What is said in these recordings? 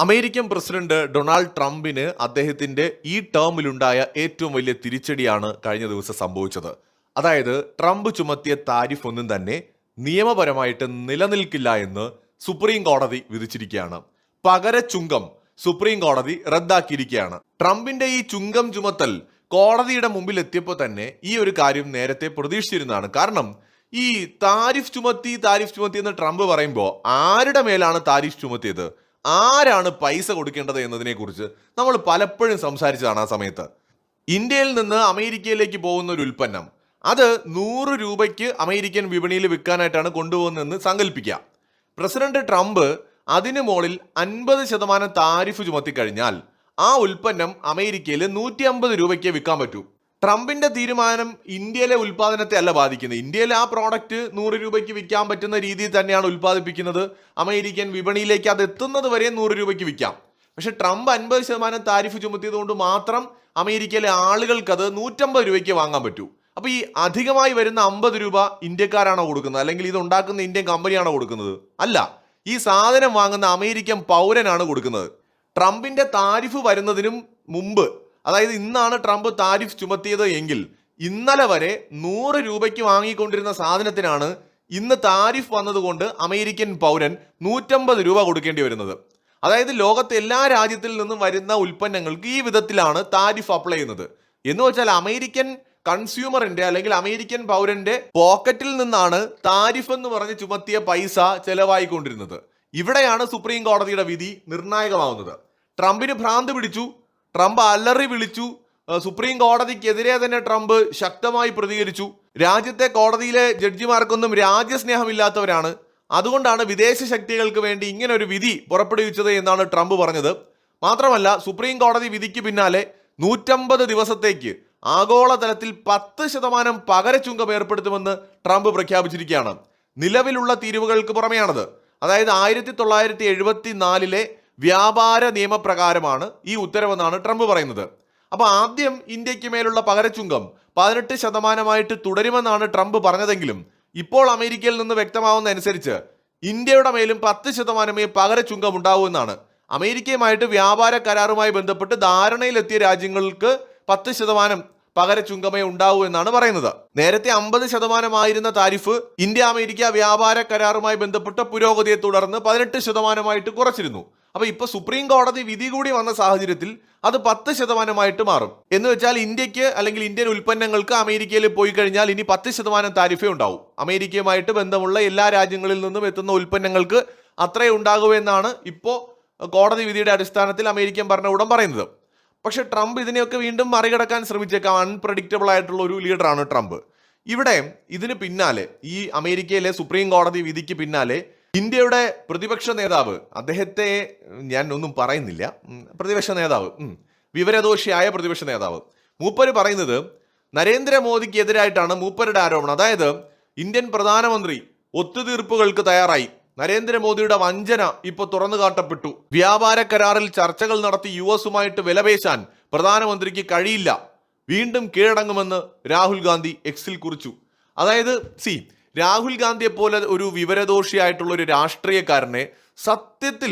American president Donald ട്രംപിന് അദ്ദേഹത്തിന്റെ ഈ ടേമിലുണ്ടായ ഏറ്റവും വലിയ തിരിച്ചടിയാണ് കഴിഞ്ഞ ദിവസം സംഭവിച്ചത്. അതായത് ട്രംപ് ചുമത്തിയ താരിഫ് ഒന്നും തന്നെ നിയമപരമായിട്ട് നിലനിൽക്കില്ല എന്ന് സുപ്രീം കോടതി വിധിച്ചിരിക്കുകയാണ്. പകര ചുങ്കം സുപ്രീം കോടതി റദ്ദാക്കിയിരിക്കുകയാണ്. ട്രംപിന്റെ ഈ ചുങ്കം ചുമത്തൽ കോടതിയുടെ മുമ്പിൽ എത്തിയപ്പോൾ തന്നെ ഈ ഒരു കാര്യം നേരത്തെ പ്രതീക്ഷിച്ചിരുന്നതാണ്. കാരണം ഈ താരിഫ് ചുമത്തി എന്ന് ട്രംപ് പറയുമ്പോൾ ആരുടെ മേലാണ് താരിഫ് ചുമത്തിയത്, ആരാണ് പൈസ കൊടുക്കേണ്ടത് എന്നതിനെ കുറിച്ച് നമ്മൾ പലപ്പോഴും സംസാരിച്ചതാണ്. ആ സമയത്ത് ഇന്ത്യയിൽ നിന്ന് അമേരിക്കയിലേക്ക് പോകുന്ന ഒരു ഉൽപ്പന്നം അത് 100 രൂപയ്ക്ക് അമേരിക്കൻ വിപണിയിൽ വിൽക്കാനായിട്ടാണ് കൊണ്ടുപോകുന്നതെന്ന് സങ്കല്പിക്കുക. പ്രസിഡന്റ് ട്രംപ് അതിനു മുകളിൽ 50% താരിഫ് ചുമത്തി കഴിഞ്ഞാൽ ആ ഉൽപ്പന്നം അമേരിക്കയിൽ 150 രൂപയ്ക്ക് വിൽക്കാൻ പറ്റൂ. ട്രംപിന്റെ തീരുമാനം ഇന്ത്യയിലെ ഉൽപ്പാദനത്തെ അല്ല ബാധിക്കുന്നത്. ഇന്ത്യയിൽ ആ പ്രോഡക്റ്റ് 100 രൂപയ്ക്ക് വിൽക്കാൻ പറ്റുന്ന രീതിയിൽ തന്നെയാണ് ഉൽപ്പാദിപ്പിക്കുന്നത്. അമേരിക്കൻ വിപണിയിലേക്ക് അത് എത്തുന്നത് വരെ 100 രൂപയ്ക്ക് വിൽക്കാം. പക്ഷെ ട്രംപ് 50% താരിഫ് ചുമത്തിയത് കൊണ്ട് മാത്രം അമേരിക്കയിലെ ആളുകൾക്ക് അത് 150 രൂപയ്ക്ക് വാങ്ങാൻ പറ്റൂ. അപ്പൊ ഈ അധികമായി വരുന്ന 50 രൂപ ഇന്ത്യക്കാരാണോ കൊടുക്കുന്നത്, അല്ലെങ്കിൽ ഇത് ഉണ്ടാക്കുന്ന ഇന്ത്യൻ കമ്പനിയാണോ കൊടുക്കുന്നത്? അല്ല, ഈ സാധനം വാങ്ങുന്ന അമേരിക്കൻ പൗരനാണ് കൊടുക്കുന്നത്. ട്രംപിന്റെ താരിഫ് വരുന്നതിനും മുമ്പ്, അതായത് ഇന്നാണ് ട്രംപ് താരിഫ് ചുമത്തിയത് എങ്കിൽ ഇന്നലെ വരെ 100 രൂപയ്ക്ക് വാങ്ങിക്കൊണ്ടിരുന്ന സാധനത്തിനാണ് ഇന്ന് താരിഫ് വന്നതുകൊണ്ട് അമേരിക്കൻ പൗരൻ 150 രൂപ കൊടുക്കേണ്ടി വരുന്നത്. അതായത് ലോകത്തെ എല്ലാ രാജ്യത്തിൽ നിന്നും വരുന്ന ഉൽപ്പന്നങ്ങൾക്ക് ഈ വിധത്തിലാണ് താരിഫ് അപ്ലൈ ചെയ്യുന്നത്. എന്ന് വെച്ചാൽ അമേരിക്കൻ കൺസ്യൂമറിന്റെ അല്ലെങ്കിൽ അമേരിക്കൻ പൗരന്റെ പോക്കറ്റിൽ നിന്നാണ് താരിഫ് എന്ന് പറഞ്ഞ് ചുമത്തിയ പൈസ ചെലവായിക്കൊണ്ടിരുന്നത്. ഇവിടെയാണ് സുപ്രീം കോടതിയുടെ വിധി നിർണായകമാവുന്നത്. ട്രംപിന് ഭ്രാന്ത് പിടിച്ചു, ട്രംപ് അലറി വിളിച്ചു, സുപ്രീം കോടതിക്കെതിരെ തന്നെ ട്രംപ് ശക്തമായി പ്രതികരിച്ചു. രാജ്യത്തെ കോടതിയിലെ ജഡ്ജിമാർക്കൊന്നും രാജ്യസ്നേഹമില്ലാത്തവരാണ്, അതുകൊണ്ടാണ് വിദേശ ശക്തികൾക്ക് വേണ്ടി ഇങ്ങനെ ഒരു വിധി പുറപ്പെടുവിച്ചത് എന്നാണ് ട്രംപ് പറഞ്ഞത്. മാത്രമല്ല, സുപ്രീം കോടതി വിധിക്ക് പിന്നാലെ 150 ദിവസത്തേക്ക് ആഗോളതലത്തിൽ 10% പകരച്ചുങ്കം ഏർപ്പെടുത്തുമെന്ന് ട്രംപ് പ്രഖ്യാപിച്ചിരിക്കുകയാണ്. നിലവിലുള്ള തീരുവകൾക്ക് പുറമെയാണത്. അതായത് 1974 വ്യാപാര നിയമപ്രകാരമാണ് ഈ ഉത്തരവെന്നാണ് ട്രംപ് പറയുന്നത്. അപ്പൊ ആദ്യം ഇന്ത്യക്ക് മേലുള്ള പകരച്ചുങ്കം 18% തുടരുമെന്നാണ് ട്രംപ് പറഞ്ഞതെങ്കിലും ഇപ്പോൾ അമേരിക്കയിൽ നിന്ന് വ്യക്തമാവുന്ന അനുസരിച്ച് ഇന്ത്യയുടെ മേലും 10% പകരച്ചുങ്കം ഉണ്ടാവുമെന്നാണ്. അമേരിക്കയുമായിട്ട് വ്യാപാര കരാറുമായി ബന്ധപ്പെട്ട് ധാരണയിലെത്തിയ രാജ്യങ്ങൾക്ക് 10% പകരച്ചുങ്കമേ ഉണ്ടാവൂ എന്നാണ് പറയുന്നത്. നേരത്തെ 50% താരിഫ് ഇന്ത്യ അമേരിക്ക വ്യാപാര കരാറുമായി ബന്ധപ്പെട്ട പുരോഗതിയെ തുടർന്ന് 18% കുറച്ചിരുന്നു. അപ്പൊ ഇപ്പൊ സുപ്രീം കോടതി വിധി കൂടി വന്ന സാഹചര്യത്തിൽ അത് 10% മാറും. എന്ന് വെച്ചാൽ ഇന്ത്യക്ക് അല്ലെങ്കിൽ ഇന്ത്യൻ ഉൽപ്പന്നങ്ങൾക്ക് അമേരിക്കയിൽ പോയി കഴിഞ്ഞാൽ ഇനി 10% താരിഫേ ഉണ്ടാവും. അമേരിക്കയുമായിട്ട് ബന്ധമുള്ള എല്ലാ രാജ്യങ്ങളിൽ നിന്നും എത്തുന്ന ഉൽപ്പന്നങ്ങൾക്ക് അത്രേ ഉണ്ടാകൂ എന്നാണ് ഇപ്പോ കോടതി വിധിയുടെ അടിസ്ഥാനത്തിൽ അമേരിക്കൻ ഭരണകൂടം പറയുന്നത്. പക്ഷെ ട്രംപ് ഇതിനെയൊക്കെ വീണ്ടും മറികടക്കാൻ ശ്രമിച്ചേക്കാം. അൺപ്രഡിക്റ്റബിൾ ആയിട്ടുള്ള ഒരു ലീഡറാണ് ട്രംപ്. ഇവിടെ ഇതിന് പിന്നാലെ, ഈ അമേരിക്കയിലെ സുപ്രീം കോടതി വിധിക്ക് പിന്നാലെ ഇന്ത്യയുടെ പ്രതിപക്ഷ നേതാവ്, അദ്ദേഹത്തെ ഞാൻ ഒന്നും പറയുന്നില്ല, പ്രതിപക്ഷ നേതാവ്, വിവരദോഷിയായ പ്രതിപക്ഷ നേതാവ്, മൂപ്പര് പറയുന്നത് നരേന്ദ്രമോദിക്ക് എതിരായിട്ടാണ് മൂപ്പരുടെ ആരോപണം. അതായത് ഇന്ത്യൻ പ്രധാനമന്ത്രി ഒത്തുതീർപ്പുകൾക്ക് തയ്യാറായി, നരേന്ദ്രമോദിയുടെ വഞ്ചന ഇപ്പൊ തുറന്നു കാട്ടപ്പെട്ടു, വ്യാപാര കരാറിൽ ചർച്ചകൾ നടത്തി US വിലപേശാൻ പ്രധാനമന്ത്രിക്ക് കഴിയില്ല, വീണ്ടും കീഴടങ്ങുമെന്ന് രാഹുൽ ഗാന്ധി എക്സിൽ കുറിച്ചു. അതായത് രാഹുൽ ഗാന്ധിയെ പോലെ ഒരു വിവരദോഷിയായിട്ടുള്ള ഒരു രാഷ്ട്രീയക്കാരനെ സത്യത്തിൽ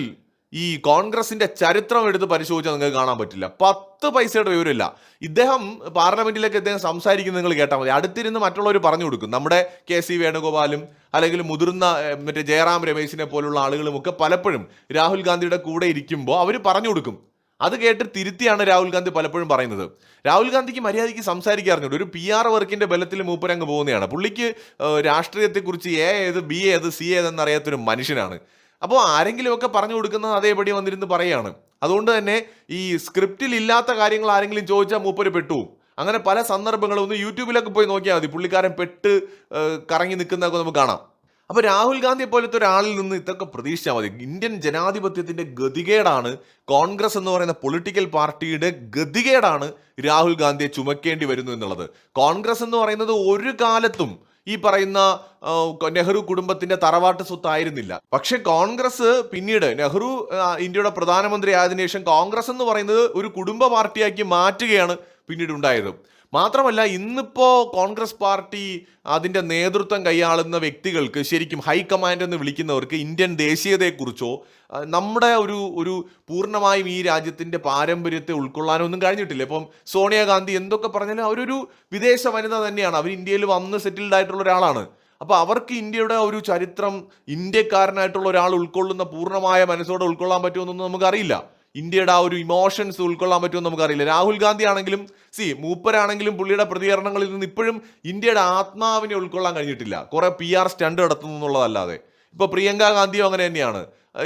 ഈ കോൺഗ്രസിന്റെ ചരിത്രം എടുത്ത് പരിശോധിച്ചാൽ നിങ്ങൾക്ക് കാണാൻ പറ്റില്ല. 10 പൈസയുടെ വിവരമില്ല. ഇദ്ദേഹം പാർലമെന്റിലേക്ക് ഇദ്ദേഹം സംസാരിക്കുന്നത് നിങ്ങൾ കേട്ടാൽ മതി. അടുത്തിരുന്ന് മറ്റുള്ളവർ പറഞ്ഞു കൊടുക്കും. നമ്മുടെ KC വേണുഗോപാലും അല്ലെങ്കിൽ മുതിർന്ന ജയറാം രമേശിനെ പോലുള്ള ആളുകളുമൊക്കെ പലപ്പോഴും രാഹുൽ ഗാന്ധിയുടെ കൂടെ ഇരിക്കുമ്പോൾ അവർ പറഞ്ഞു കൊടുക്കും. അത് കേട്ട് തിരുത്തിയാണ് രാഹുൽ ഗാന്ധി പലപ്പോഴും പറയുന്നത്. രാഹുൽ ഗാന്ധിക്ക് മര്യാദയ്ക്ക് സംസാരിക്കാറുണ്ട്. ഒരു PR വർക്കിന്റെ ബലത്തിൽ മൂപ്പരങ്ങ് പോകുന്നതാണ്. പുള്ളിക്ക് രാഷ്ട്രീയത്തെക്കുറിച്ച് A ഏത് B ഏത് C ഏതെന്ന് അറിയാത്തൊരു മനുഷ്യനാണ്. അപ്പോൾ ആരെങ്കിലുമൊക്കെ പറഞ്ഞു കൊടുക്കുന്നത് അതേപടി വന്നിരുന്ന് പറയുകയാണ്. അതുകൊണ്ട് തന്നെ ഈ സ്ക്രിപ്റ്റിൽ ഇല്ലാത്ത കാര്യങ്ങൾ ആരെങ്കിലും ചോദിച്ചാൽ മൂപ്പര് പെട്ടു. അങ്ങനെ പല സന്ദർഭങ്ങളും ഒന്ന് യൂട്യൂബിലൊക്കെ പോയി നോക്കിയാൽ മതി, പുള്ളിക്കാരൻ പെട്ട് കറങ്ങി നിൽക്കുന്നതൊക്കെ നമുക്ക് കാണാം. അപ്പൊ രാഹുൽ ഗാന്ധി പോലത്തെ ഒരാളിൽ നിന്ന് ഇതൊക്കെ പ്രതീക്ഷിച്ചാൽ മതി. ഇന്ത്യൻ ജനാധിപത്യത്തിന്റെ ഗതികേടാണ്, കോൺഗ്രസ് എന്ന് പറയുന്ന പൊളിറ്റിക്കൽ പാർട്ടിയുടെ ഗതികേടാണ് രാഹുൽ ഗാന്ധിയെ ചുമക്കേണ്ടി വരുന്നു എന്നുള്ളത്. കോൺഗ്രസ് എന്ന് പറയുന്നത് ഒരു കാലത്തും ഈ പറയുന്ന നെഹ്റു കുടുംബത്തിന്റെ തറവാട്ട് സ്വത്തായിരുന്നില്ല. പക്ഷെ കോൺഗ്രസ് പിന്നീട് നെഹ്റു ഇന്ത്യയുടെ പ്രധാനമന്ത്രി ആയതിനു ശേഷം കോൺഗ്രസ് എന്ന് പറയുന്നത് ഒരു കുടുംബ പാർട്ടിയാക്കി മാറ്റുകയാണ് പിന്നീട് ഉണ്ടായത്. മാത്രമല്ല ഇന്നിപ്പോ കോൺഗ്രസ് പാർട്ടി അതിന്റെ നേതൃത്വം കൈയാളുന്ന വ്യക്തികൾക്ക്, ശരിക്കും ഹൈക്കമാൻഡ് എന്ന് വിളിക്കുന്നവർക്ക് ഇന്ത്യൻ ദേശീയതയെക്കുറിച്ചോ നമ്മുടെ ഒരു ഒരു പൂർണ്ണമായും ഈ രാജ്യത്തിന്റെ പാരമ്പര്യത്തെ ഉൾക്കൊള്ളാനോ ഒന്നും കഴിഞ്ഞിട്ടില്ല. ഇപ്പം സോണിയാഗാന്ധി എന്തൊക്കെ പറഞ്ഞാലും അവരൊരു വിദേശ വനിത തന്നെയാണ്, അവർ ഇന്ത്യയിൽ വന്ന് സെറ്റിൽഡ് ആയിട്ടുള്ള ഒരാളാണ്. അപ്പൊ അവർക്ക് ഇന്ത്യയുടെ ഒരു ചരിത്രം ഇന്ത്യക്കാരനായിട്ടുള്ള ഒരാൾ ഉൾക്കൊള്ളുന്ന പൂർണ്ണമായ മനസ്സോടെ ഉൾക്കൊള്ളാൻ പറ്റുമെന്നൊന്നും നമുക്കറിയില്ല. ഇന്ത്യയുടെ ആ ഒരു ഇമോഷൻസ് ഉൾക്കൊള്ളാൻ പറ്റുമെന്ന് നമുക്കറിയില്ല. രാഹുൽ ഗാന്ധി ആണെങ്കിലും മൂപ്പരാണെങ്കിലും പുള്ളിയുടെ പ്രതികരണങ്ങളിൽ നിന്ന് ഇപ്പോഴും ഇന്ത്യയുടെ ആത്മാവിനെ ഉൾക്കൊള്ളാൻ കഴിഞ്ഞിട്ടില്ല, കുറെ PR സ്റ്റണ്ട് നടത്തുന്നു എന്നുള്ളതല്ലാതെ. ഇപ്പൊ പ്രിയങ്ക ഗാന്ധിയും അങ്ങനെ തന്നെയാണ്.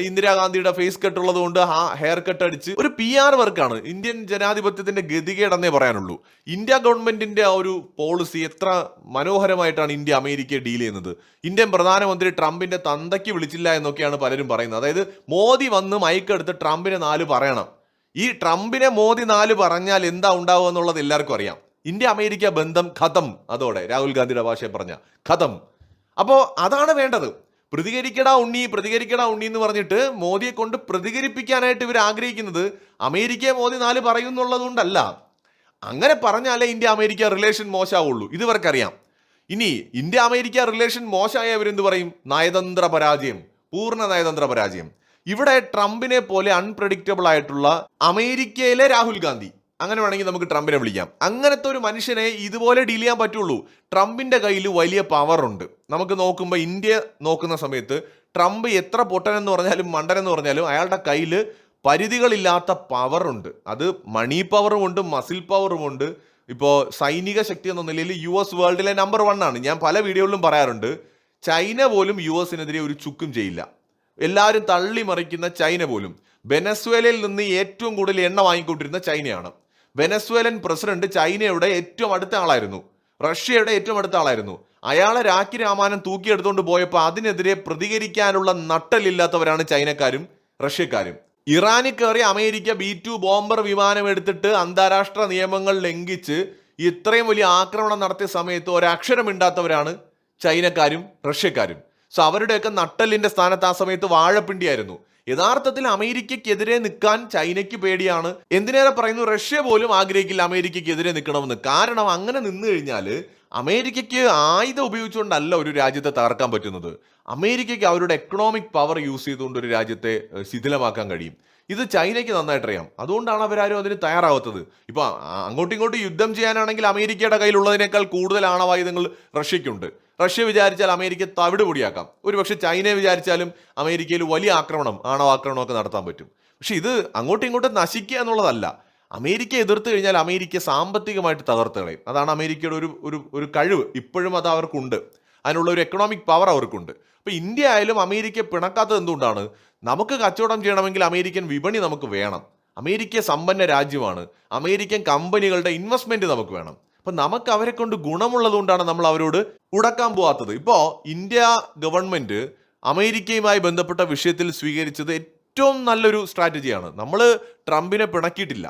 ഇന്ദിരാഗാന്ധിയുടെ ഫേസ് കട്ട് ഉള്ളത് കൊണ്ട് ആ ഹെയർ കട്ട് അടിച്ച് ഒരു PR വർക്കാണ്. ഇന്ത്യൻ ജനാധിപത്യത്തിന്റെ ഗതികേടെന്നേ പറയാനുള്ളൂ. ഇന്ത്യ ഗവൺമെന്റിന്റെ ആ ഒരു പോളിസി എത്ര മനോഹരമായിട്ടാണ് ഇന്ത്യ അമേരിക്കയെ ഡീൽ ചെയ്യുന്നത്. ഇന്ത്യൻ പ്രധാനമന്ത്രി ട്രംപിന്റെ തന്തയ്ക്ക് വിളിച്ചില്ല എന്നൊക്കെയാണ് പലരും പറയുന്നത്. അതായത് മോദി വന്ന് മൈക്കെടുത്ത് ട്രംപിനെ 4 പറയണം. ഈ ട്രംപിനെ മോദി 4 പറഞ്ഞാൽ എന്താ ഉണ്ടാവുക എന്നുള്ളത് എല്ലാവർക്കും അറിയാം. ഇന്ത്യ അമേരിക്ക ബന്ധം ഖതം, അതോടെ രാഹുൽ ഗാന്ധിയുടെ ഭാഷയെ പറഞ്ഞ ഖതം. അപ്പോ അതാണ് വേണ്ടത്. പ്രതികരിക്കടാ ഉണ്ണി എന്ന് പറഞ്ഞിട്ട് മോദിയെ കൊണ്ട് പ്രതികരിപ്പിക്കാനായിട്ട് ഇവർ ആഗ്രഹിക്കുന്നത് അമേരിക്കയെ മോദി 4 പറയുന്നുള്ളത് കൊണ്ടല്ല. അങ്ങനെ പറഞ്ഞാലേ ഇന്ത്യ അമേരിക്ക റിലേഷൻ മോശമാവുള്ളൂ, ഇത് ഇവർക്കറിയാം. ഇനി ഇന്ത്യ അമേരിക്ക റിലേഷൻ മോശമായ ഇവരെന്ത് പറയും? നയതന്ത്ര പരാജയം, പൂർണ്ണ നയതന്ത്ര പരാജയം. ഇവിടെ ട്രംപിനെ പോലെ അൺപ്രഡിക്റ്റബിൾ ആയിട്ടുള്ള അമേരിക്കയിലെ രാഹുൽ ഗാന്ധി, അങ്ങനെ വേണമെങ്കിൽ നമുക്ക് ട്രംപിനെ വിളിക്കാം, അങ്ങനത്തെ ഒരു മനുഷ്യനെ ഇതുപോലെ ഡീൽ ചെയ്യാൻ പറ്റുള്ളൂ. ട്രംപിന്റെ കയ്യിൽ വലിയ പവർ ഉണ്ട്. നമുക്ക് നോക്കുമ്പോൾ ഇന്ത്യ നോക്കുന്ന സമയത്ത് ട്രംപ് എത്ര പൊട്ടനെന്ന് പറഞ്ഞാലും മണ്ടനെന്ന് പറഞ്ഞാലും അയാളുടെ കയ്യിൽ പരിധികളില്ലാത്ത പവറുണ്ട്. അത് മണി പവറും ഉണ്ട്, മസിൽ പവറും ഉണ്ട്. ഇപ്പോൾ സൈനിക ശക്തി എന്ന നിലയിൽ US വേൾഡിലെ നമ്പർ 1 ആണ്. ഞാൻ പല വീഡിയോകളിലും പറയാറുണ്ട്, ചൈന പോലും US-നെതിരെ ഒരു ചുക്കും ചെയ്യില്ല. എല്ലാവരും തള്ളി മറിക്കുന്ന ചൈന പോലും. വെനസ്വേലയിൽ നിന്ന് ഏറ്റവും കൂടുതൽ എണ്ണ വാങ്ങിക്കൊണ്ടിരുന്ന ചൈനയാണ്. വെനസ്വേലൻ പ്രസിഡന്റ് ചൈനയുടെ ഏറ്റവും അടുത്ത ആളായിരുന്നു, റഷ്യയുടെ ഏറ്റവും അടുത്ത ആളായിരുന്നു. അയാളെ രാഖി രാമാനം തൂക്കിയെടുത്തുകൊണ്ട് പോയപ്പോൾ അതിനെതിരെ പ്രതികരിക്കാനുള്ള നട്ടലില്ലാത്തവരാണ് ചൈനക്കാരും റഷ്യക്കാരും. ഇറാനിൽ കയറി അമേരിക്ക B-2 ബോംബർ വിമാനം എടുത്തിട്ട് അന്താരാഷ്ട്ര നിയമങ്ങൾ ലംഘിച്ച് ഇത്രയും വലിയ ആക്രമണം നടത്തിയ സമയത്ത് ഒരക്ഷരം മിണ്ടാത്തവരാണ് ചൈനക്കാരും റഷ്യക്കാരും. സോ അവരുടെയൊക്കെ നട്ടലിന്റെ സ്ഥാനത്ത് ആ സമയത്ത് വാഴപ്പിണ്ടിയായിരുന്നു. യഥാർത്ഥത്തിൽ അമേരിക്കയ്ക്കെതിരെ നിൽക്കാൻ ചൈനയ്ക്ക് പേടിയാണ്. എന്തിനേറെ പറയുന്നു, റഷ്യ പോലും ആഗ്രഹിക്കില്ല അമേരിക്കയ്ക്കെതിരെ നിൽക്കണമെന്ന്. കാരണം അങ്ങനെ നിന്ന് കഴിഞ്ഞാൽ അമേരിക്കയ്ക്ക് ആയുധം ഉപയോഗിച്ചുകൊണ്ടല്ല ഒരു രാജ്യത്തെ തകർക്കാൻ പറ്റുന്നത്. അമേരിക്കയ്ക്ക് അവരുടെ എക്കണോമിക് പവർ യൂസ് ചെയ്തുകൊണ്ട് ഒരു രാജ്യത്തെ ശിഥിലമാക്കാൻ കഴിയും. ഇത് ചൈനയ്ക്ക് നന്നായിട്ട് അറിയാം. അതുകൊണ്ടാണ് അവരാരും അതിന് തയ്യാറാവാത്തത്. ഇപ്പൊ അങ്ങോട്ടും ഇങ്ങോട്ടും യുദ്ധം ചെയ്യാനാണെങ്കിൽ അമേരിക്കയുടെ കയ്യിലുള്ളതിനേക്കാൾ കൂടുതൽ ആണവായുധങ്ങൾ റഷ്യയ്ക്കുണ്ട്. റഷ്യ വിചാരിച്ചാൽ അമേരിക്ക തവിട് പൊടിയാക്കാം. ഒരുപക്ഷെ ചൈനയെ വിചാരിച്ചാലും അമേരിക്കയിൽ വലിയ ആണവാക്രമണമൊക്കെ നടത്താൻ പറ്റും. പക്ഷെ ഇത് അങ്ങോട്ടും ഇങ്ങോട്ടും നശിക്കുക എന്നുള്ളതല്ല. അമേരിക്ക എതിർത്ത് കഴിഞ്ഞാൽ അമേരിക്ക സാമ്പത്തികമായിട്ട് തകർത്ത് കളയും. അതാണ് അമേരിക്കയുടെ ഒരു കഴിവ്. ഇപ്പോഴും അത് അവർക്കുണ്ട്. അതിനുള്ള ഒരു എക്കണോമിക് പവർ അവർക്കുണ്ട്. അപ്പൊ ഇന്ത്യ ആയാലും അമേരിക്ക പിണക്കാത്തത് എന്തുകൊണ്ടാണ്? നമുക്ക് കച്ചവടം ചെയ്യണമെങ്കിൽ അമേരിക്കൻ വിപണി നമുക്ക് വേണം. അമേരിക്ക സമ്പന്ന രാജ്യമാണ്. അമേരിക്കൻ കമ്പനികളുടെ ഇൻവെസ്റ്റ്മെന്റ് നമുക്ക് വേണം. അപ്പൊ നമുക്ക് അവരെ കൊണ്ട് ഗുണമുള്ളത് കൊണ്ടാണ് നമ്മൾ അവരോട് ഉടക്കാൻ പോവാത്തത്. ഇപ്പോ ഇന്ത്യ ഗവൺമെന്റ് അമേരിക്കയുമായി ബന്ധപ്പെട്ട വിഷയത്തിൽ സ്വീകരിച്ചത് ഏറ്റവും നല്ലൊരു സ്ട്രാറ്റജിയാണ്. നമ്മൾ ട്രംപിനെ പിണക്കിയിട്ടില്ല.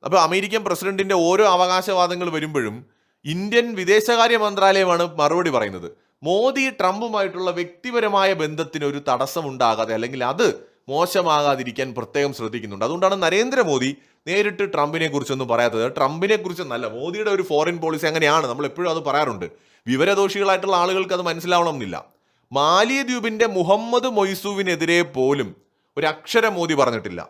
അപ്പൊ അമേരിക്കൻ പ്രസിഡന്റിന്റെ ഓരോ അവകാശവാദങ്ങൾ വരുമ്പോഴും ഇന്ത്യൻ വിദേശകാര്യ മന്ത്രാലയമാണ് മറുപടി പറയുന്നത്. മോദി ട്രംപുമായിട്ടുള്ള വ്യക്തിപരമായ ബന്ധത്തിന് ഒരു തടസ്സം ഉണ്ടാകാതെ, അല്ലെങ്കിൽ അത് മോശമാകാതിരിക്കാൻ പ്രത്യേകം ശ്രദ്ധിക്കുന്നുണ്ട്. അതുകൊണ്ടാണ് നരേന്ദ്രമോദി നേരിട്ട് ട്രംപിനെ കുറിച്ചൊന്നും പറയാത്തത്. ട്രംപിനെ കുറിച്ചൊന്നല്ല, മോദിയുടെ ഒരു ഫോറിൻ പോളിസി അങ്ങനെയാണ്. നമ്മൾ എപ്പോഴും അത് പറയാറുണ്ട്. വിവരദോഷികളായിട്ടുള്ള ആളുകൾക്ക് അത് മനസ്സിലാവണം എന്നില്ല. മാലിദ്വീപിന്റെ മുഹമ്മദ് മൊയ്സൂവിനെതിരെ പോലും ഒരു അക്ഷരം മോദി പറഞ്ഞിട്ടില്ല.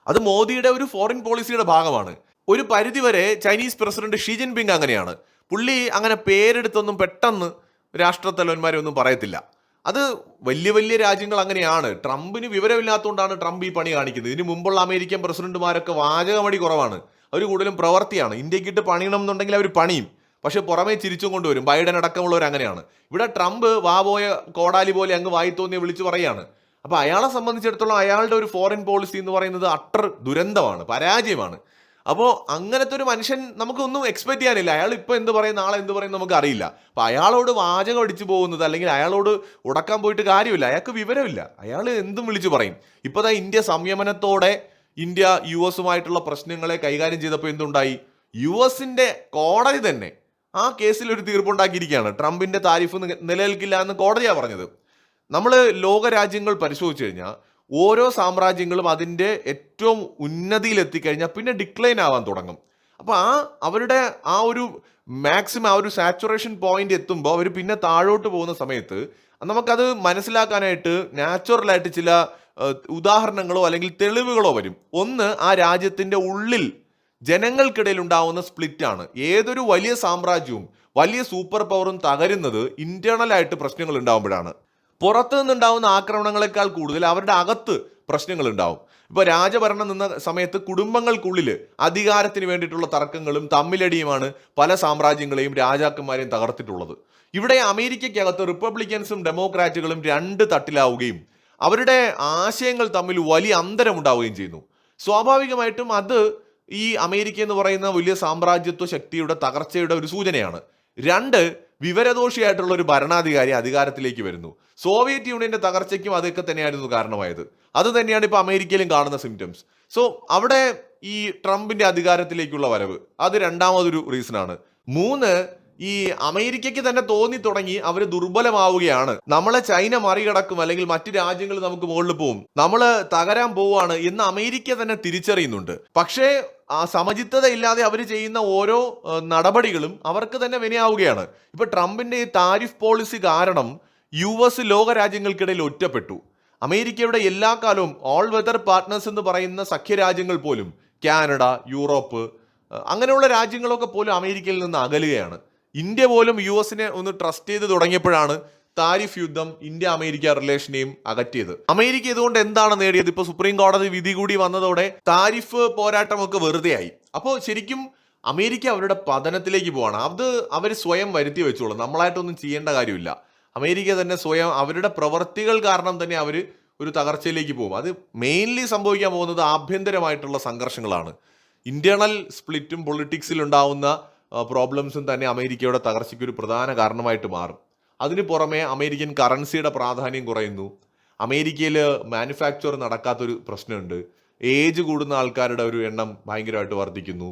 അത് മോദിയുടെ ഒരു ഫോറിൻ പോളിസിയുടെ ഭാഗമാണ്. ഒരു പരിധിവരെ ചൈനീസ് പ്രസിഡന്റ് ഷീ ജിൻപിങ് അങ്ങനെയാണ്. പുള്ളി അങ്ങനെ പേരെടുത്തൊന്നും പെട്ടെന്ന് രാഷ്ട്രത്തലവന്മാരെ ഒന്നും പറയത്തില്ല. അത് വലിയ വലിയ രാജ്യങ്ങൾ അങ്ങനെയാണ്. ട്രംപിന് വിവരമില്ലാത്തതുകൊണ്ടാണ് ട്രംപ് ഈ പണി കാണിക്കുന്നത്. ഇതിന് മുമ്പുള്ള അമേരിക്കൻ പ്രസിഡന്റുമാരൊക്കെ വാചകമടി കുറവാണ്, അവർ കൂടുതലും പ്രവർത്തിയാണ്. ഇന്ത്യക്കിട്ട് പണിയണം എന്നുണ്ടെങ്കിൽ അവർ പണിയും, പക്ഷെ പുറമേ ചിരിച്ചും കൊണ്ടുവരും. ബൈഡൻ അടക്കമുള്ളവർ അങ്ങനെയാണ്. ഇവിടെ ട്രംപ് പോയ കോടാലി പോലെ അങ്ങ് വായി തോന്നിയ വിളിച്ചു പറയാണ്. അപ്പൊ അയാളെ സംബന്ധിച്ചിടത്തോളം അയാളുടെ ഒരു ഫോറിൻ പോളിസി എന്ന് പറയുന്നത് അട്ടർ ദുരന്തമാണ്, പരാജയമാണ്. അപ്പോൾ അങ്ങനത്തെ ഒരു മനുഷ്യൻ നമുക്കൊന്നും എക്സ്പെക്ട് ചെയ്യാനില്ല. അയാൾ ഇപ്പൊ എന്ത് പറയും, നാളെ എന്ത് പറയും നമുക്ക് അറിയില്ല. അപ്പൊ അയാളോട് വാചകം അടിച്ചു പോകുന്നത്, അല്ലെങ്കിൽ അയാളോട് ഉടക്കാൻ പോയിട്ട് കാര്യമില്ല. അയാൾക്ക് വിവരമില്ല, അയാൾ എന്തും വിളിച്ചു പറയും. ഇപ്പൊ ഇന്ത്യ സംയമനത്തോടെ ഇന്ത്യ US-ഉമായിട്ടുള്ള പ്രശ്നങ്ങളെ കൈകാര്യം ചെയ്തപ്പോൾ എന്തുണ്ടായി? US-ന്റെ കോടതി തന്നെ ആ കേസിൽ ഒരു തീർപ്പുണ്ടാക്കിയിരിക്കുകയാണ്. ട്രംപിന്റെ താരിഫ് നിലനിൽക്കില്ല എന്ന് കോടതിയാണ് പറഞ്ഞത്. നമ്മൾ ലോക രാജ്യങ്ങൾ പരിശോധിച്ചു കഴിഞ്ഞാൽ ഓരോ സാമ്രാജ്യങ്ങളും അതിൻ്റെ ഏറ്റവും ഉന്നതിയിൽ എത്തിക്കഴിഞ്ഞാൽ പിന്നെ ഡിക്ലൈൻ ആവാൻ തുടങ്ങും. അപ്പോൾ അവരുടെ ആ ഒരു മാക്സിമം ആ ഒരു സാച്ചുറേഷൻ പോയിന്റ് എത്തുമ്പോൾ അവർ പിന്നെ താഴോട്ട് പോകുന്ന സമയത്ത് നമുക്കത് മനസ്സിലാക്കാനായിട്ട് നാച്ചുറലായിട്ട് ചില ഉദാഹരണങ്ങളോ അല്ലെങ്കിൽ തെളിവുകളോ വരും. ഒന്ന്, ആ രാജ്യത്തിന്റെ ഉള്ളിൽ ജനങ്ങൾക്കിടയിൽ ഉണ്ടാവുന്ന സ്പ്ലിറ്റ് ആണ്. ഏതൊരു വലിയ സാമ്രാജ്യവും വലിയ സൂപ്പർ പവറും തകരുന്നത് ഇന്റേണൽ ആയിട്ട് പ്രശ്നങ്ങൾ ഉണ്ടാവുമ്പോഴാണ്. പുറത്തു നിന്നുണ്ടാവുന്ന ആക്രമണങ്ങളെക്കാൾ കൂടുതൽ അവരുടെ അകത്ത് പ്രശ്നങ്ങൾ ഉണ്ടാവും. ഇപ്പൊ രാജഭരണം നിന്ന സമയത്ത് കുടുംബങ്ങൾക്കുള്ളിൽ അധികാരത്തിന് വേണ്ടിയിട്ടുള്ള തർക്കങ്ങളും തമ്മിലടിയുമാണ് പല സാമ്രാജ്യങ്ങളെയും രാജാക്കന്മാരെയും തകർത്തിട്ടുള്ളത്. ഇവിടെ അമേരിക്കയ്ക്കകത്ത് റിപ്പബ്ലിക്കൻസും ഡെമോക്രാറ്റുകളും രണ്ട് തട്ടിലാവുകയും അവരുടെ ആശയങ്ങൾ തമ്മിൽ വലിയ അന്തരം ഉണ്ടാവുകയും ചെയ്യുന്നു. സ്വാഭാവികമായിട്ടും അത് ഈ അമേരിക്ക എന്ന് പറയുന്ന വലിയ സാമ്രാജ്യത്വ ശക്തിയുടെ തകർച്ചയുടെ ഒരു സൂചനയാണ്. രണ്ട്, വിവരദോഷിയായിട്ടുള്ള ഒരു ഭരണാധികാരി അധികാരത്തിലേക്ക് വരുന്നു. സോവിയറ്റ് യൂണിയന്റെ തകർച്ചയ്ക്കും അതൊക്കെ തന്നെയായിരുന്നു കാരണമായത്. അത് തന്നെയാണ് ഇപ്പൊ അമേരിക്കയിലും കാണുന്ന സിംറ്റംസ്. സോ അവിടെ ഈ ട്രംപിന്റെ അധികാരത്തിലേക്കുള്ള വരവ് അത് രണ്ടാമതൊരു റീസൺ ആണ്. മൂന്ന്, ഈ അമേരിക്കയ്ക്ക് തന്നെ തോന്നി തുടങ്ങി അവർ ദുർബലമാവുകയാണ്, നമ്മളെ ചൈന മറികടക്കും അല്ലെങ്കിൽ മറ്റു രാജ്യങ്ങൾ നമുക്ക് മുകളിൽ പോവും, നമ്മൾ തകരാൻ പോവാണ് എന്ന് അമേരിക്ക തന്നെ തിരിച്ചറിയുന്നുണ്ട്. പക്ഷേ ആ സമചിത്തത ഇല്ലാതെ അവർ ചെയ്യുന്ന ഓരോ നടപടികളും അവർക്ക് തന്നെ വിനയാവുകയാണ്. ഇപ്പൊ ട്രംപിന്റെ ഈ താരിഫ് പോളിസി കാരണം US ലോക രാജ്യങ്ങൾക്കിടയിൽ ഒറ്റപ്പെട്ടു. അമേരിക്കയുടെ എല്ലാ കാലവും ഓൾ വെതർ പാർട്ട്നേഴ്സ് എന്ന് പറയുന്ന സഖ്യരാജ്യങ്ങൾ പോലും, കാനഡ, യൂറോപ്പ്, അങ്ങനെയുള്ള രാജ്യങ്ങളൊക്കെ പോലും അമേരിക്കയിൽ നിന്ന് അകലുകയാണ്. ഇന്ത്യ പോലും US ഒന്ന് ട്രസ്റ്റ് ചെയ്ത് തുടങ്ങിയപ്പോഴാണ് താരിഫ് യുദ്ധം ഇന്ത്യ അമേരിക്ക റിലേഷനെയും അകറ്റിയത്. അമേരിക്ക ഇതുകൊണ്ട് എന്താണ് നേടിയത്? ഇപ്പൊ സുപ്രീം കോടതി വിധി കൂടി വന്നതോടെ താരിഫ് പോരാട്ടമൊക്കെ വെറുതെയായി. അപ്പോൾ ശരിക്കും അമേരിക്ക അവരുടെ പതനത്തിലേക്ക് പോവാണ്. അത് അവർ സ്വയം വരുത്തി വെച്ചോളും, നമ്മളായിട്ടൊന്നും ചെയ്യേണ്ട കാര്യമില്ല. അമേരിക്ക തന്നെ സ്വയം അവരുടെ പ്രവർത്തികൾ കാരണം തന്നെ അവർ ഒരു തകർച്ചയിലേക്ക് പോകും. അത് മെയിൻലി സംഭവിക്കാൻ പോകുന്നത് ആഭ്യന്തരമായിട്ടുള്ള സംഘർഷങ്ങളാണ്. ഇന്റേണൽ സ്പ്ലിറ്റും പൊളിറ്റിക്സിൽ ഉണ്ടാവുന്ന പ്രോബ്ലംസും തന്നെ അമേരിക്കയുടെ തകർച്ചയ്ക്ക് ഒരു പ്രധാന കാരണമായിട്ട് മാറും. അതിന് പുറമെ അമേരിക്കൻ കറൻസിയുടെ പ്രാധാന്യം കുറയുന്നു. അമേരിക്കയിൽ മാനുഫാക്ചർ നടക്കാത്തൊരു പ്രശ്നമുണ്ട്. ഏജ് കൂടുന്ന ആൾക്കാരുടെ ഒരു എണ്ണം ഭയങ്കരമായിട്ട് വർദ്ധിക്കുന്നു.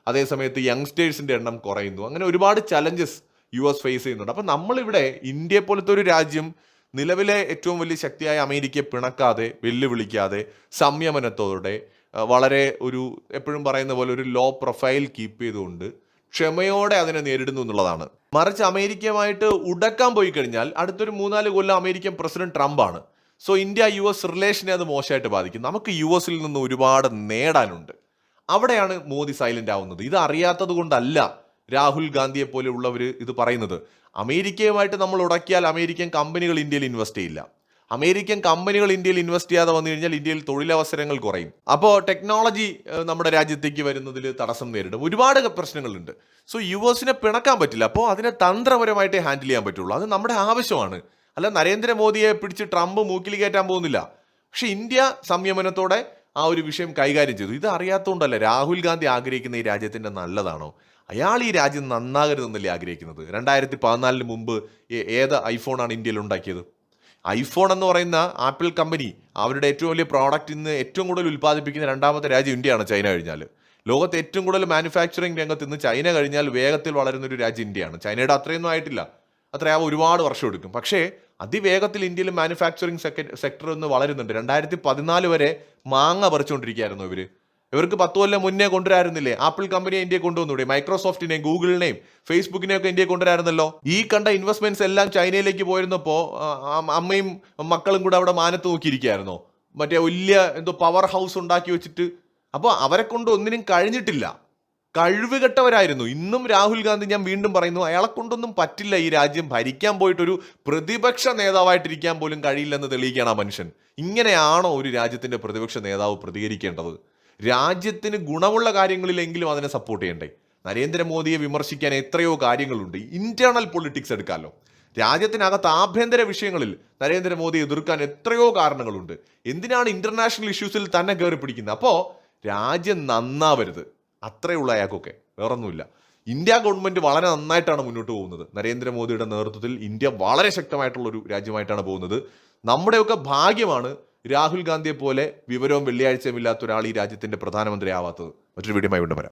അതേസമയത്ത് യങ്സ്റ്റേഴ്സിന്റെ എണ്ണം കുറയുന്നു. അങ്ങനെ ഒരുപാട് ചലഞ്ചസ് US ഫേസ് ചെയ്യുന്നുണ്ട്. അപ്പം നമ്മളിവിടെ ഇന്ത്യയെ പോലത്തെ ഒരു രാജ്യം നിലവിലെ ഏറ്റവും വലിയ ശക്തിയായ അമേരിക്കയെ പിണക്കാതെ, വെല്ലുവിളിക്കാതെ, സംയമനത്തോടെ, വളരെ ഒരു എപ്പോഴും പറയുന്ന പോലെ ഒരു ലോ പ്രൊഫൈൽ കീപ്പ് ചെയ്തുകൊണ്ട് ക്ഷമയോടെ അതിനെ നേരിടുന്നു എന്നുള്ളതാണ്. മറിച്ച് അമേരിക്കയുമായിട്ട് ഉടക്കാൻ പോയി കഴിഞ്ഞാൽ അടുത്തൊരു 3-4 കൊല്ലം അമേരിക്കൻ പ്രസിഡന്റ് ട്രംപാണ്. സോ ഇന്ത്യ US റിലേഷനെ അത് മോശമായിട്ട് ബാധിക്കും. നമുക്ക് US നിന്ന് ഒരുപാട് നേടാനുണ്ട്. അവിടെയാണ് മോദി സൈലന്റ് ആവുന്നത്. ഇത് അറിയാത്തത് കൊണ്ടല്ല രാഹുൽ ഗാന്ധിയെ പോലെ ഉള്ളവർ ഇത് പറയുന്നത്. അമേരിക്കയുമായിട്ട് നമ്മൾ ഉടക്കിയാൽ അമേരിക്കൻ കമ്പനികൾ ഇന്ത്യയിൽ ഇൻവെസ്റ്റ് ചെയ്യില്ല. അമേരിക്കൻ കമ്പനികൾ ഇന്ത്യയിൽ ഇൻവെസ്റ്റ് ചെയ്യാതെ വന്നു കഴിഞ്ഞാൽ ഇന്ത്യയിൽ തൊഴിലവസരങ്ങൾ കുറയും. അപ്പോൾ ടെക്നോളജി നമ്മുടെ രാജ്യത്തേക്ക് വരുന്നതിൽ തടസ്സം നേരിടും. ഒരുപാട് പ്രശ്നങ്ങളുണ്ട്. സോ US പിണക്കാൻ പറ്റില്ല. അപ്പോൾ അതിനെ തന്ത്രപരമായിട്ടേ ഹാൻഡിൽ ചെയ്യാൻ പറ്റുള്ളൂ. അത് നമ്മുടെ ആവശ്യമാണ്. അല്ല നരേന്ദ്രമോദിയെ പിടിച്ച് ട്രംപ് മൂക്കിൽ കയറ്റാൻ പോകുന്നില്ല. പക്ഷെ ഇന്ത്യ സംയമനത്തോടെ ആ ഒരു വിഷയം കൈകാര്യം ചെയ്തു. ഇത് അറിയാത്തതുകൊണ്ടല്ല രാഹുൽ ഗാന്ധി ആഗ്രഹിക്കുന്ന ഈ രാജ്യത്തിന്റെ നല്ലതാണോ? അയാൾ ഈ രാജ്യം നന്നാകരുതെന്നല്ലേ ആഗ്രഹിക്കുന്നത്? 2014 മുമ്പ് ഏത് ഐഫോണാണ് ഇന്ത്യയിൽ ഉണ്ടാക്കിയത്? ഐഫോൺ എന്ന് പറയുന്ന ആപ്പിൾ കമ്പനി അവരുടെ ഏറ്റവും വലിയ പ്രോഡക്റ്റ് ഇന്ന് ഏറ്റവും കൂടുതൽ ഉൽപ്പാദിപ്പിക്കുന്ന രണ്ടാമത്തെ രാജ്യം ഇന്ത്യയാണ്, ചൈന കഴിഞ്ഞാൽ. ലോകത്തെ ഏറ്റവും കൂടുതൽ മാനുഫാക്ചറിങ് രംഗത്ത് ഇന്ന് ചൈന കഴിഞ്ഞാൽ വേഗത്തിൽ വളരുന്ന ഒരു രാജ്യം ഇന്ത്യയാണ്. ചൈനയുടെ അത്രയൊന്നും ആയിട്ടില്ല, അത്രയാവും, ഒരുപാട് വർഷം എടുക്കും. പക്ഷേ അതിവേഗത്തിൽ ഇന്ത്യയിൽ മാനുഫാക്ചറിങ് സെക്ടർ ഒന്ന് വളരുന്നുണ്ട്. 2014 വരെ മാങ്ങ പറിച്ചുകൊണ്ടിരിക്കുകയായിരുന്നു ഇവർക്ക് 10 കൊല്ലം മുന്നേ കൊണ്ടുവരായിരുന്നില്ലേ? ആപ്പിൾ കമ്പനിയെ ഇന്ത്യയെ കൊണ്ടുവന്നൂടെ? മൈക്രോസോഫ്റ്റിനെയും ഗൂഗിളിനെയും ഫേസ്ബുക്കിനെയും ഒക്കെ ഇന്ത്യയെ കൊണ്ടുവരായിരുന്നല്ലോ. ഈ കണ്ട ഇൻവെസ്റ്റ്മെന്റ്സ് എല്ലാം ചൈനയിലേക്ക് പോയിരുന്നപ്പോ അമ്മയും മക്കളും കൂടെ അവിടെ മാനത്ത് നോക്കിയിരിക്കുകയായിരുന്നോ? മറ്റേ വലിയ എന്തോ പവർ ഹൗസ് ഉണ്ടാക്കി വെച്ചിട്ട്. അപ്പോൾ അവരെ കൊണ്ട് ഒന്നിനും കഴിഞ്ഞിട്ടില്ല, കഴിവുകെട്ടവരായിരുന്നു. ഇന്നും രാഹുൽ ഗാന്ധി, ഞാൻ വീണ്ടും പറയുന്നു, അയാളെ കൊണ്ടൊന്നും പറ്റില്ല ഈ രാജ്യം ഭരിക്കാൻ. പോയിട്ടൊരു പ്രതിപക്ഷ നേതാവായിട്ടിരിക്കാൻ പോലും കഴിയില്ലെന്ന് തെളിയിക്കുകയാണ് ആ മനുഷ്യൻ. ഇങ്ങനെയാണോ ഒരു രാജ്യത്തിന്റെ പ്രതിപക്ഷ നേതാവ് പ്രതികരിക്കേണ്ടത്? രാജ്യത്തിന് ഗുണമുള്ള കാര്യങ്ങളിലെങ്കിലും അതിനെ സപ്പോർട്ട് ചെയ്യണ്ടേ? നരേന്ദ്രമോദിയെ വിമർശിക്കാൻ എത്രയോ കാര്യങ്ങളുണ്ട്. ഇന്റേണൽ പൊളിറ്റിക്സ് എടുക്കാമല്ലോ. രാജ്യത്തിനകത്ത് ആഭ്യന്തര വിഷയങ്ങളിൽ നരേന്ദ്രമോദിയെ എതിർക്കാൻ എത്രയോ കാരണങ്ങളുണ്ട്. എന്തിനാണ് ഇന്റർനാഷണൽ ഇഷ്യൂസിൽ തന്നെ കയറി പിടിക്കുന്നത്? അപ്പോൾ രാജ്യം നന്നാവരുത്, അത്രയുള്ള അയാൾക്കൊക്കെ, വേറൊന്നുമില്ല. ഇന്ത്യ ഗവൺമെന്റ് വളരെ നന്നായിട്ടാണ് മുന്നോട്ട് പോകുന്നത്. നരേന്ദ്രമോദിയുടെ നേതൃത്വത്തിൽ ഇന്ത്യ വളരെ ശക്തമായിട്ടുള്ള ഒരു രാജ്യമായിട്ടാണ് പോകുന്നത്. നമ്മുടെയൊക്കെ ഭാഗ്യമാണ് രാഹുൽ ഗാന്ധിയെ പോലെ വിവരവും വെള്ളിയാഴ്ചയും ഇല്ലാത്ത ഒരാൾ ഈ രാജ്യത്തിന്റെ പ്രധാനമന്ത്രി ആവാത്തത്. മറ്റൊരു വീഡിയോയുമായി വീണ്ടും വരാം.